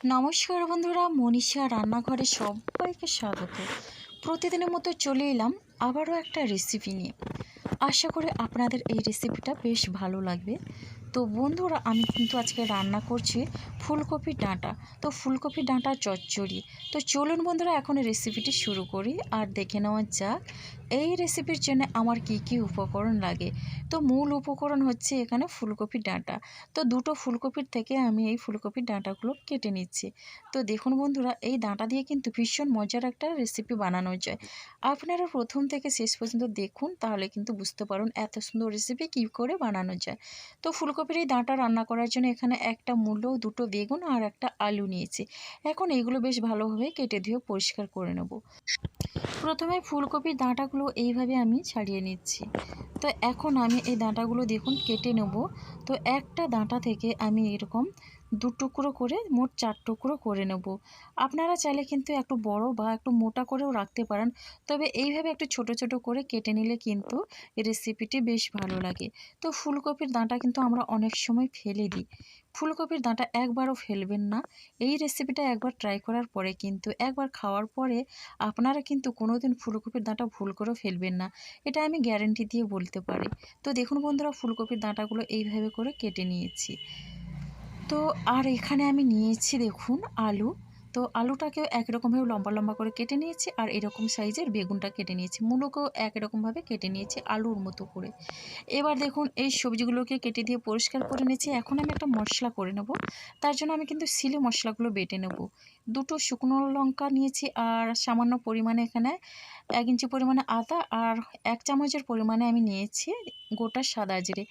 নমস্কার বন্ধুরা, মনীষা রান্নাঘরে সবাইকে স্বাগত। প্রতিদিনের মতো চলে এলাম আবারও একটা রেসিপি নিয়ে। আশা করি আপনাদের এই রেসিপিটা বেশ ভালো লাগবে। তো বন্ধুরা, আমি কিন্তু আজকে রান্না করছি ফুলকপির ডাঁটা। তো ফুলকপির ডাঁটা চচ্চড়ি। তো চলুন বন্ধুরা, এখন এই রেসিপিটি শুরু করি আর দেখে নেওয়া যাক এই রেসিপির জন্য আমার কি কি উপকরণ লাগে। তো মূল উপকরণ হচ্ছে এখানে ফুলকপির ডাঁটা। তো দুটো ফুলকপির থেকে আমি এই ফুলকপির ডাঁটাগুলো কেটে নিচ্ছি। তো দেখুন বন্ধুরা, এই ডাঁটা দিয়ে কিন্তু ভীষণ মজার একটা রেসিপি বানানো যায়। আপনারা প্রথম থেকে শেষ পর্যন্ত দেখুন, তাহলে কিন্তু বুঝতে পারুন এত সুন্দর রেসিপি কী করে বানানো যায়। তো ফুলকপির এই ডাঁটা রান্না করার জন্য এখানে একটা মূলো, দুটো বেগুন আর একটা আলু নিয়েছি। এখন এইগুলো বেশ ভালোভাবে কেটে ধুয়ে পরিষ্কার করে নেব। প্রথমে ফুলকপির ডাঁটাগুলো এইভাবে আমি ছাড়িয়ে নিচ্ছি। তো এখন আমি এই ডাঁটাগুলো দেখুন কেটে নেব। তো একটা ডাঁটা থেকে আমি এরকম দু টুকরো করে মোট 4 টুকরো করে নেব। আপনারা চাইলে কিন্তু একটু বড় বা একটু মোটা করেও রাখতে পারেন, তবে এইভাবে একটু ছোট ছোট করে কেটে নিলে কিন্তু এই রেসিপিটি বেশ ভালো লাগে। তো ফুলকপির ডাঁটা কিন্তু আমরা অনেক সময় ফেলে দিই। ফুলকপির ডাঁটা একবারও ফেলবেন না। এই রেসিপিটা একবার ট্রাই করার পরে কিন্তু, একবার খাওয়ার পরে আপনারা কিন্তু কোনোদিন ফুলকপির ডাঁটা ভুল করেও ফেলবেন না। এটা আমি গ্যারান্টি দিয়ে বলতে পারি। তো দেখুন বন্ধুরা, ফুলকপির ডাঁটাগুলো এইভাবে করে কেটে নিয়েছি। তো আর এখানে আমি নিয়েছি দেখুন আলু। তো আলুটাকেও একরকমভাবে লম্বা লম্বা করে কেটে নিয়েছি, আর এরকম সাইজের বেগুনটা কেটে নিয়েছি। মূলোকেও একরকমভাবে কেটে নিয়েছি আলুর মতো করে। এবার দেখুন এই সবজিগুলোকে কেটে দিয়ে পরিষ্কার করে নিয়েছি। এখন আমি একটা মশলা করে নেব। তার জন্য আমি কিন্তু সিলে মশলাগুলো বেটে নেব। দুটো শুকনো লঙ্কা নিয়েছি, আর সামান্য পরিমাণে এখানে 1 ইঞ্চি পরিমাণে আদা, আর 1 চামচের পরিমাণে আমি নিয়েছি গোটা সাদা জিরে।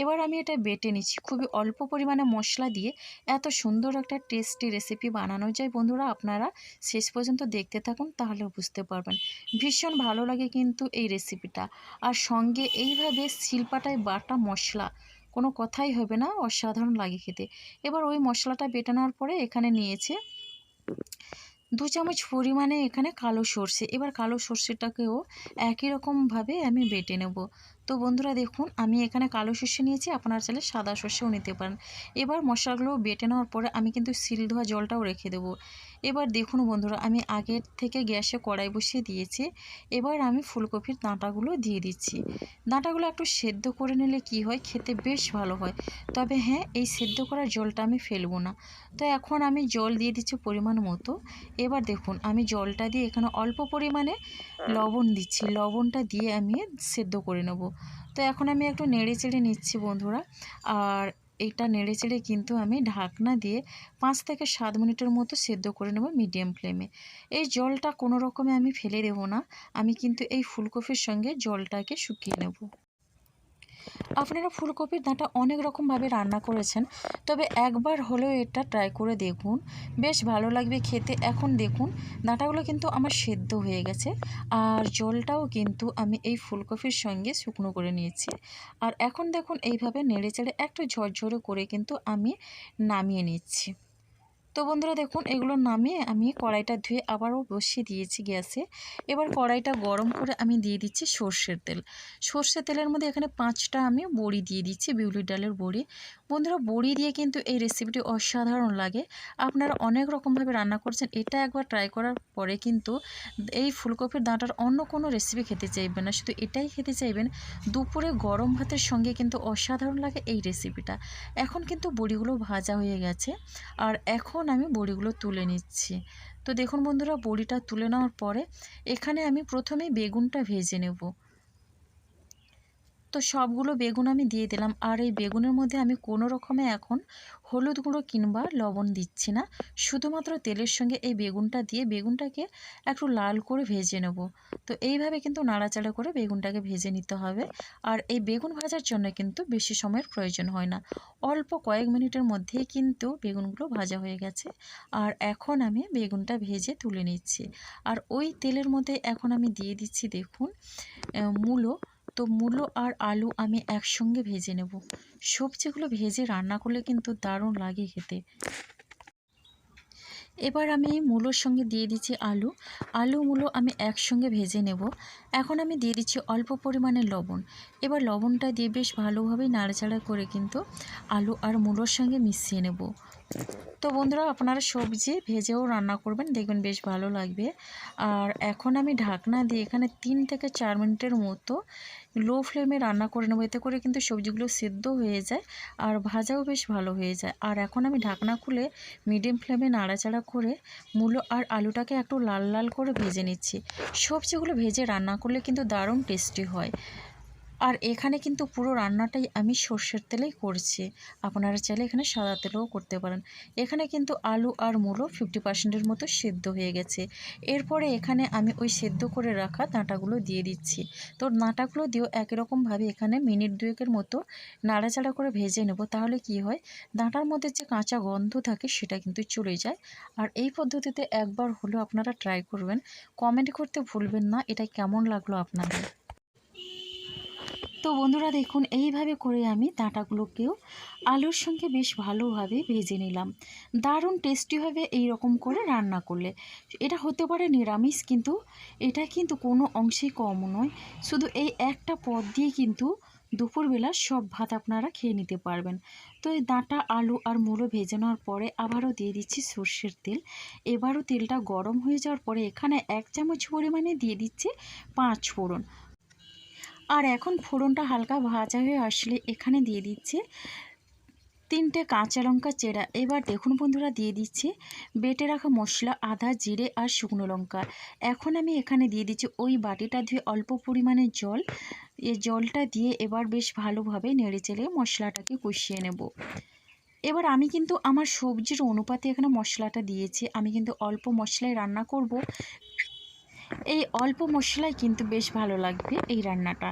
এবার আমি এটা বেটে নিচ্ছি। খুবই অল্প পরিমাণে মশলা দিয়ে এত সুন্দর একটা টেস্টি রেসিপি বানানো যায় বন্ধুরা। আপনারা শেষ পর্যন্ত দেখতে থাকুন, তাহলে বুঝতে পারবেন। ভীষণ ভালো লাগে কিন্তু এই রেসিপিটা। আর সঙ্গে এইভাবে শিলপাটায় বাটা মশলা, কোনো কথাই হবে না, অসাধারণ লাগে খেতে। এবার ওই মশলাটা বেটে নেওয়ার পরে এখানে নিয়েছে 2 চামচ পরিমাণে এখানে কালো সর্ষে। এবার কালো সর্ষেটাকেও একই রকমভাবে আমি বেটে নেব। তো বন্ধুরা দেখুন, আমি এখানে কালো সর্ষে নিয়েছি, আপনারা চাইলে সাদা সর্ষেও নিতে পারেন। এবার মশলাগুলো বেটে নেওয়ার পরে আমি কিন্তু সিল ধোয়া জলটাও রেখে দেবো। এবার দেখুন বন্ধুরা, আমি আগের থেকে গ্যাসে কড়াই বসিয়ে দিয়েছি। এবার আমি ফুলকপির ডাঁটাগুলো দিয়ে দিচ্ছি। ডাঁটাগুলো একটু সেদ্ধ করে নিলে কি হয়, খেতে বেশ ভালো হয়। তবে হ্যাঁ, এই সেদ্ধ করার জলটা আমি ফেলবো না। তো এখন আমি জল দিয়ে দিচ্ছি পরিমাণ মতো। এবার দেখুন, আমি জলটা দিয়ে এখানে অল্প পরিমাণে লবণ দিচ্ছি। লবণটা দিয়ে আমি সেদ্ধ করে নেব। তো এখন আমি একটু নেড়ে চেড়ে নিচ্ছি বন্ধুরা। আর এইটা নেড়ে চেড়ে কিন্তু আমি ঢাকনা দিয়ে 5 থেকে 7 মিনিটের মতো সেদ্ধ করে নেব মিডিয়াম ফ্লেমে। এই জলটা কোনো রকমে আমি ফেলে দেব না। আমি কিন্তু এই ফুলকপির সঙ্গে জলটাকে শুকিয়ে নেব। আপনারা ফুলকপির ডাঁটা অনেক রকমভাবে রান্না করেছেন, তবে একবার হলেও এটা ট্রাই করে দেখুন, বেশ ভালো লাগবে খেতে। এখন দেখুন ডাঁটাগুলো কিন্তু আমার সেদ্ধ হয়ে গেছে, আর জলটাও কিন্তু আমি এই ফুলকপির সঙ্গে শুকনো করে নিয়েছি। আর এখন দেখুন এইভাবে নেড়েচেড়ে একটু ঝরঝরে করে কিন্তু আমি নামিয়ে নিচ্ছি। তো বন্ধুরা দেখুন, এগুলো নামিয়ে আমি কড়াইটা ধুয়ে আবারও বসিয়ে দিয়েছি গ্যাসে। এবার কড়াইটা গরম করে আমি দিয়ে দিচ্ছি সর্ষের তেল। সর্ষের তেলের মধ্যে এখানে 5টা আমি বড়ি দিয়ে দিচ্ছি, বিউলির ডালের বড়ি। বন্ধুরা, বড়ি দিয়ে কিন্তু এই রেসিপিটি অসাধারণ লাগে। আপনারা অনেক রকমভাবে রান্না করছেন, এটা একবার ট্রাই করার পরে কিন্তু এই ফুলকপির ডাঁটার অন্য কোনো রেসিপি খেতে চাইবেন না, শুধু এটাই খেতে চাইবেন। দুপুরে গরম ভাতের সঙ্গে কিন্তু অসাধারণ লাগে এই রেসিপিটা। এখন কিন্তু বড়িগুলো ভাজা হয়ে গেছে, আর এখন আমি বড়িগুলো তুলে নিচ্ছি। তো দেখুন বন্ধুরা, বড়িটা তুলে নেওয়ার পরে এখানে আমি প্রথমে বেগুনটা ভেজে নেব। তো সবগুলো বেগুন আমি দিয়ে দিলাম, আর এই বেগুনের মধ্যে আমি কোনো রকমে এখন হলুদ গুঁড়ো কিংবা লবণ দিচ্ছি না। শুধুমাত্র তেলের সঙ্গে এই বেগুনটা দিয়ে বেগুনটাকে একটু লাল করে ভেজে নেব। তো এইভাবে কিন্তু নাড়াচাড়া করে বেগুনটাকে ভেজে নিতে হবে। আর এই বেগুন ভাজার জন্য কিন্তু বেশি সময়ের প্রয়োজন হয় না, অল্প কয়েক মিনিটের মধ্যেই কিন্তু বেগুনগুলো ভাজা হয়ে গেছে। আর এখন আমি বেগুনটা ভেজে তুলে নিচ্ছি। আর ওই তেলের মধ্যে এখন আমি দিয়ে দিচ্ছি দেখুন মূলো। তো মূলো আর আলু আমি একসঙ্গে ভেজে নেব। সবজিগুলো ভেজে রান্না করলে কিন্তু দারুণ লাগে খেতে। এবার আমি মূলোর সঙ্গে দিয়ে দিচ্ছি আলু। আলু মূলো আমি একসঙ্গে ভেজে নেব। এখন আমি দিয়ে দিচ্ছি অল্প পরিমাণে লবণ। এবার লবণটা দিয়ে বেশ ভালোভাবে নাড়াচাড়া করে কিন্তু আলু আর মূলোর সঙ্গে মিশিয়ে নেব। তো বন্ধুরা আপনারা সবজি ভেজেও রান্না করবেন, দেখবেন বেশ ভালো লাগবে। আর এখন আমি ঢাকনা দিয়ে এখানে 3 থেকে 4 মিনিটের মতো লো ফ্লেমে রান্না করে নেবো। এতে করে কিন্তু সবজিগুলো সেদ্ধ হয়ে যায় আর ভাজাও বেশ ভালো হয়ে যায়। আর এখন আমি ঢাকনা খুলে মিডিয়াম ফ্লেমে নাড়াচাড়া করে মূলো আর আলুটাকে একটু লাল লাল করে ভেজে নিচ্ছি। সবজিগুলো ভেজে রান্না করলে কিন্তু দারুণ টেস্টি হয়। আর এখানে কিন্তু পুরো রান্নাটাই আমি সর্ষের তেলেই করছি। আপনারা চাইলে এখানে সাদা তেলেও করতে পারেন। এখানে কিন্তু আলু আর মূলো 50% মতো সেদ্ধ হয়ে গেছে। এরপরে এখানে আমি ওই সেদ্ধ করে রাখা ডাঁটাগুলো দিয়ে দিচ্ছি। তো ডাঁটাগুলো দিয়েও একই রকমভাবে এখানে মিনিট 2 মতো নাড়াচাড়া করে ভেজে নেব। তাহলে কি হয়, ডাঁটার মধ্যে যে কাঁচা গন্ধ থাকে সেটা কিন্তু চলে যায়। আর এই পদ্ধতিতে একবার হলেও আপনারা ট্রাই করবেন। কমেন্ট করতে ভুলবেন না এটা কেমন লাগলো আপনাদের। তো বন্ধুরা দেখুন এইভাবে করে আমি ডাঁটাগুলোকেও আলুর সঙ্গে বেশ ভালোভাবে ভেজে নিলাম। দারুণ টেস্টি হবে এই রকম করে রান্না করলে। এটা হতে পারে নিরামিষ, কিন্তু এটা কিন্তু কোনো অংশেই কম নয়। শুধু এই একটা পদ দিয়ে কিন্তু দুপুরবেলা সব ভাত আপনারা খেয়ে নিতে পারবেন। তো এই ডাঁটা আলু আর মূলো ভেজে নেওয়ার পরে আবারও দিয়ে দিচ্ছি সর্ষের তেল। এবারও তেলটা গরম হয়ে যাওয়ার পরে এখানে 1 চামচ পরিমাণে দিয়ে দিচ্ছি 5 ফোড়ন। আর এখন ফোড়নটা হালকা ভাজা হয়ে আসলে এখানে দিয়ে দিচ্ছি 3টে কাঁচা লঙ্কা চেরা। এবার দেখুন বন্ধুরা দিয়ে দিচ্ছি বেটে রাখা মশলা, আদা, জিরে আর শুকনো লঙ্কা। এখন আমি এখানে দিয়ে দিচ্ছি ওই বাটিটা ধুয়ে অল্প পরিমাণে জল। এই জলটা দিয়ে এবার বেশ ভালোভাবে নেড়েচেড়ে মশলাটাকে কষিয়ে নেব। এবার আমি কিন্তু আমার সবজির অনুপাতে এখানে মশলাটা দিয়েছি। আমি কিন্তু অল্প মশলায় রান্না করব। এই অল্প মশলায় কিন্তু বেশ ভালো লাগবে এই রান্নাটা।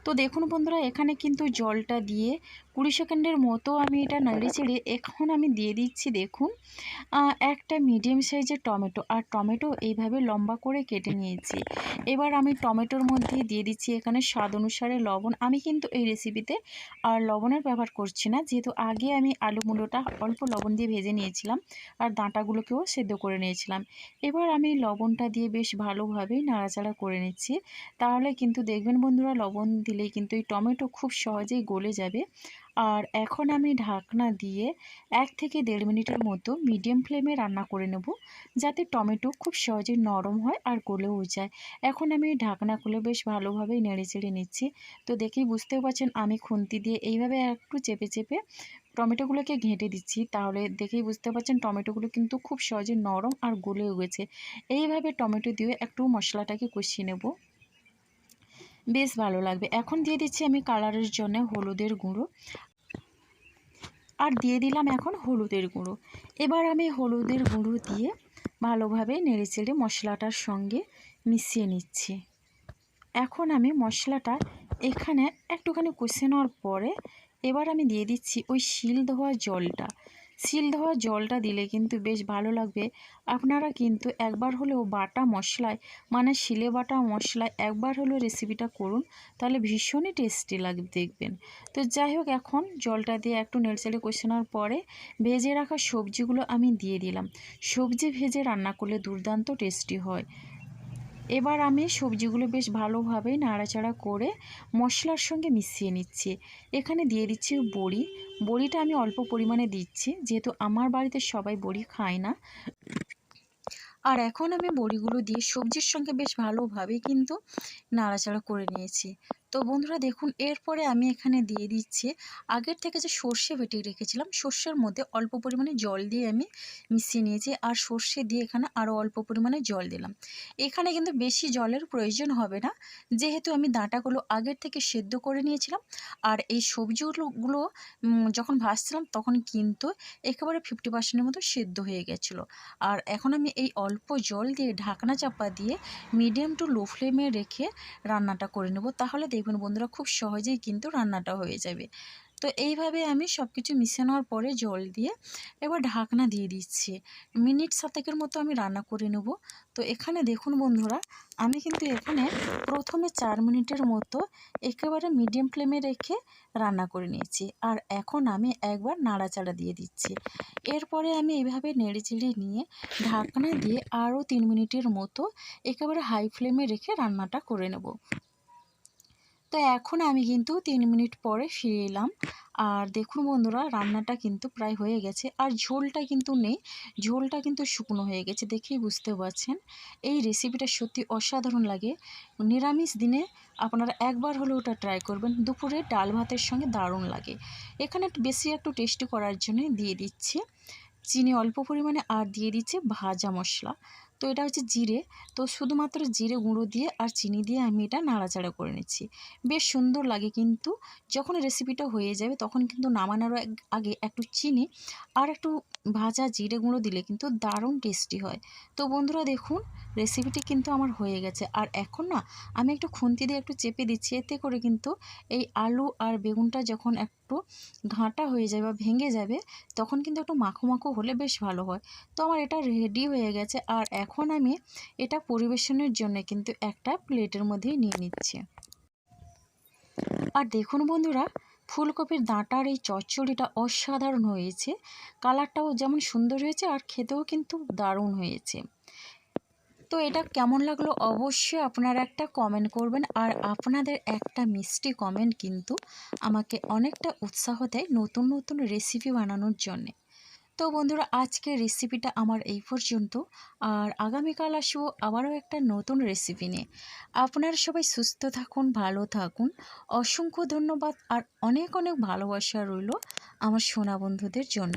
তো দেখুন বন্ধুরা এখানে কিন্তু জলটা দিয়ে 20 সেকেন্ডের মতো আমি এটা নেড়েচেড়ে এখন আমি দিয়ে দিচ্ছি দেখুন একটা মিডিয়াম সাইজের টমেটো। আর টমেটো এইভাবে লম্বা করে কেটে নিয়েছি। এবার আমি টমেটোর মধ্যে দিয়ে দিচ্ছি এখানে স্বাদ অনুসারে লবণ। আমি কিন্তু এই রেসিপিতে আর লবণের ব্যবহার করছি না, যেহেতু আগে আমি আলু মূলোটা অল্প লবণ দিয়ে ভেজে নিয়েছিলাম আর ডাঁটাগুলোকেও সেদ্ধ করে নিয়েছিলাম। এবার আমি লবণটা দিয়ে বেশ ভালোভাবেই নাড়াচাড়া করে নিচ্ছি। তাহলে কিন্তু দেখবেন বন্ধুরা লবণ দিলেই কিন্তু এই টমেটো খুব সহজেই গলে যাবে। আর এখন আমি ঢাকনা দিয়ে 1 থেকে 1.5 মিনিটের মতো মিডিয়াম ফ্লেমে রান্না করে নেব, যাতে টমেটো খুব সহজেই নরম হয় আর গলেও যায়। এখন আমি ঢাকনা খুলে বেশ ভালোভাবেই নেড়েচেড়ে নিচ্ছি। তো দেখেই বুঝতেও পারছেন আমি খুন্তি দিয়ে এইভাবে একটু চেপে চেপে টমেটোগুলোকে ঘেঁটে দিচ্ছি। তাহলে দেখেই বুঝতে পারছেন টমেটোগুলো কিন্তু খুব সহজে নরম আর গলেও গেছে। এইভাবে টমেটো দিয়ে একটু মশলাটাকে কষিয়ে নেব, বেশ ভালো লাগবে। এখন দিয়ে দিচ্ছি আমি কালারের জন্য হলুদের গুঁড়ো আর দিয়ে দিলাম এখন হলুদের গুঁড়ো। এবার আমি হলুদের গুঁড়ো দিয়ে ভালোভাবে নেড়েচেড়ে মশলাটার সঙ্গে মিশিয়ে নিচ্ছি। এখন আমি মশলাটা এখানে একটুখানি কষে নেওয়ার পরে এবার আমি দিয়ে দিচ্ছি ওই শিল ধোয়া জলটা। শিল ধোয়া জলটা দিলে কিন্তু বেশ ভালো লাগবে। আপনারা কিন্তু একবার হলেও বাটা মশলায় মানে শিলে বাটা মশলায় একবার হলেও রেসিপিটা করুন, তাহলে ভীষণই টেস্টি লাগবে দেখবেন। তো যাই হোক এখন জলটা দিয়ে একটু নেড়েচেড়ে কষে নেওয়ার পরে ভেজে রাখা সবজিগুলো আমি দিয়ে দিলাম। সবজি ভেজে রান্না করলে দুর্দান্ত টেস্টি হয়। এবার আমি সবজিগুলো বেশ ভালোভাবে নাড়াচাড়া করে মশলার সঙ্গে মিশিয়ে নিচ্ছি। এখানে দিয়ে দিচ্ছি বড়ি। বড়িটা আমি অল্প পরিমাণে দিচ্ছি, যেহেতু আমার বাড়িতে সবাই বড়ি খায় না। আর এখন আমি বড়িগুলো দিয়ে সবজির সঙ্গে বেশ ভালোভাবে কিন্তু নাড়াচাড়া করে নিয়েছি। তো বন্ধুরা দেখুন এরপরে আমি এখানে দিয়ে দিচ্ছি আগের থেকে যে সর্ষে বেটে রেখেছিলাম, সর্ষের মধ্যে অল্প পরিমাণে জল দিয়ে আমি মিশিয়ে নিয়েছি। আর সর্ষে দিয়ে এখানে আরও অল্প পরিমাণে জল দিলাম। এখানে কিন্তু বেশি জলের প্রয়োজন হবে না, যেহেতু আমি ডাঁটাগুলো আগের থেকে সেদ্ধ করে নিয়েছিলাম। আর এই সবজিগুলো যখন ভাজছিলাম তখন কিন্তু একেবারে 50% মতো সেদ্ধ হয়ে গেছিলো। আর এখন আমি এই অল্প জল দিয়ে ঢাকনা চাপা দিয়ে মিডিয়াম টু লো ফ্লেমে রেখে রান্নাটা করে নেব। তাহলে দেখবেন বন্ধুরা খুব সহজেই কিন্তু রান্নাটা হয়ে যাবে। তো এইভাবে আমি সব কিছু মিশিয়ে নেওয়ার পরে জল দিয়ে এবার ঢাকনা দিয়ে দিচ্ছি। মিনিট 7 মতো আমি রান্না করে নেব। তো এখানে দেখুন বন্ধুরা আমি কিন্তু এখানে প্রথমে 4 মিনিটের মতো একেবারে মিডিয়াম ফ্লেমে রেখে রান্না করে নিয়েছি। আর এখন আমি একবার নাড়াচাড়া দিয়ে দিচ্ছি। এরপরে আমি এইভাবে নেড়েচেড়ে নিয়ে ঢাকনা দিয়ে আরও 3 মিনিটের মতো একেবারে হাই ফ্লেমে রেখে রান্নাটা করে নেব। তো তো এখন আমি কিন্তু 3 মিনিট পরে ফিরে এলাম। আর দেখুন বন্ধুরা, রান্নাটা কিন্তু প্রায় হয়ে গেছে, আর ঝোলটা কিন্তু নেই, ঝোলটা কিন্তু শুকনো হয়ে গেছে, দেখেই বুঝতে পারছেন। এই রেসিপিটা সত্যি অসাধারণ লাগে। নিরামিষ দিনে আপনারা একবার হলেও ওটা ট্রাই করবেন, দুপুরে ডাল ভাতের সঙ্গে দারুণ লাগে। এখানে বেশি একটু টেস্টি করার জন্য দিয়ে দিচ্ছি চিনি অল্প পরিমাণে, আর দিয়ে দিচ্ছি ভাজা মশলা। তো এটা হচ্ছে জিরে, তো শুধুমাত্র জিরে গুঁড়ো দিয়ে আর চিনি দিয়ে আমি এটা নাড়াচাড়া করে নিচ্ছি। বেশ সুন্দর লাগে কিন্তু। যখন রেসিপিটা হয়ে যাবে তখন কিন্তু নামানোর আগে একটু চিনি আর একটু ভাজা জিরে গুঁড়ো দিলে কিন্তু দারুণ টেস্টি হয়। তো বন্ধুরা দেখুন, রেসিপিটি কিন্তু আমার হয়ে গেছে। আর এখন না আমি একটু খুন্তি দিয়ে একটু চেপে দিচ্ছি, এতে করে কিন্তু এই আলু আর বেগুনটা যখন একটু ঘাঁটা হয়ে যাবে বা ভেঙে যাবে, তখন কিন্তু একটু মাখো মাখো হলে বেশ ভালো হয়। তো আমার এটা রেডি হয়ে গেছে, আর এখন আমি এটা পরিবেশনের জন্য কিন্তু একটা প্লেটের মধ্যেই নিয়ে নিচ্ছি। আর দেখুন বন্ধুরা, ফুলকপির ডাঁটার এই চচ্চড়িটা অসাধারণ হয়েছে। কালারটাও যেমন সুন্দর হয়েছে আর খেতেও কিন্তু দারুণ হয়েছে। তো এটা কেমন লাগলো অবশ্যই আপনারা একটা কমেন্ট করবেন, আর আপনাদের একটা মিষ্টি কমেন্ট কিন্তু আমাকে অনেকটা উৎসাহ দেয় নতুন নতুন রেসিপি বানানোর জন্যে। তো বন্ধুরা, আজকের রেসিপিটা আমার এই পর্যন্ত, আর আগামীকাল আসবো আবারও একটা নতুন রেসিপি নিয়ে। আপনারা সবাই সুস্থ থাকুন, ভালো থাকুন। অসংখ্য ধন্যবাদ, আর অনেক অনেক ভালোবাসা রইল আমার সোনা বন্ধুদের জন্য।